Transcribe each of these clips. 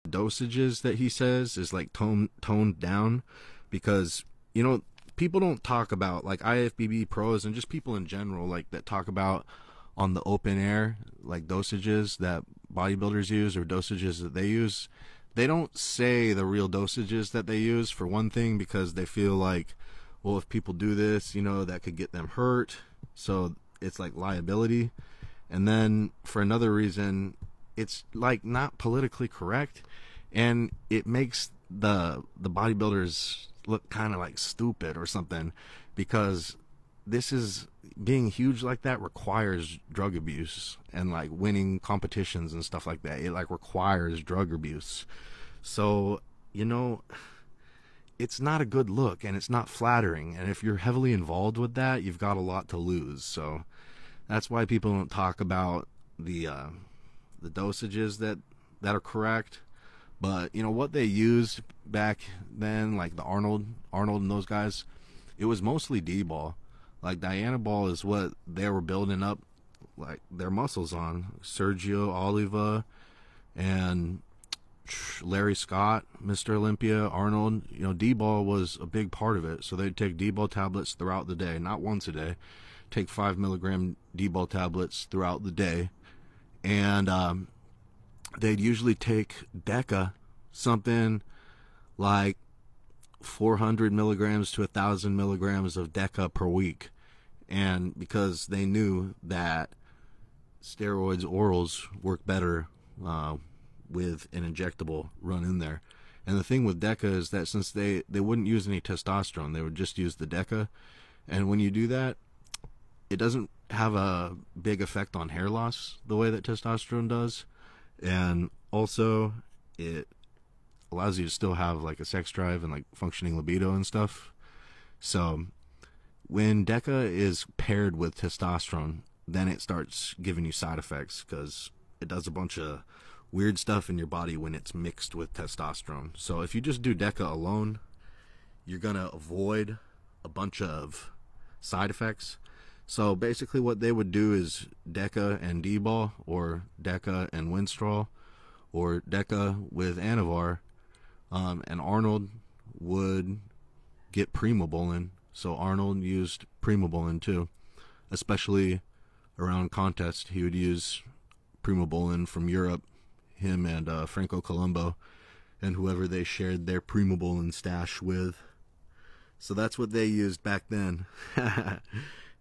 dosages that he says is like toned down, because you know people don't talk about, like IFBB pros and just people in general, like that talk about on the open air, like dosages that bodybuilders use or dosages that they use. They don't say the real dosages that they use, for one thing, because they feel like, well, if people do this, you know, that could get them hurt, so it's like liability. And then for another reason, it's like not politically correct, and it makes the bodybuilders look kind of like stupid or something, because this is, being huge like that requires drug abuse, and like winning competitions and stuff like that, it like requires drug abuse. So you know, it's not a good look, and it's not flattering, and if you're heavily involved with that, you've got a lot to lose. So that's why people don't talk about the dosages that are correct. But you know what they used back then, like the Arnold and those guys, it was mostly D-ball. Like Dianabol is what they were building up like their muscles on. Sergio Oliva and Larry Scott, Mr. Olympia, Arnold, you know, D-ball was a big part of it. So they'd take D-ball tablets throughout the day, not once a day. Take 5 milligram D-ball tablets throughout the day, and they'd usually take Deca, something like 400 milligrams to 1,000 milligrams of Deca per week. And because they knew that steroids orals work better with an injectable run in there. And the thing with Deca is that since they wouldn't use any testosterone, they would just use the Deca. And when you do that, it doesn't have a big effect on hair loss the way that testosterone does. And also, it allows you to still have like a sex drive and like functioning libido and stuff. So when Deca is paired with testosterone, then it starts giving you side effects, because it does a bunch of weird stuff in your body when it's mixed with testosterone. So if you just do Deca alone, you're gonna avoid a bunch of side effects. So basically what they would do is Deca and D-ball, or Deca and Winstrol, or Deca with Anavar, and Arnold would get Primobolan. So Arnold used Primobolan too, especially around contest. He would use Primobolan from Europe, him and Franco Colombo, and whoever they shared their Primobolan stash with. So that's what they used back then.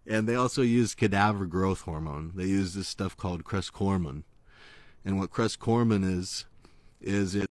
And they also used cadaver growth hormone. They used this stuff called crescormin. And what crescormin is it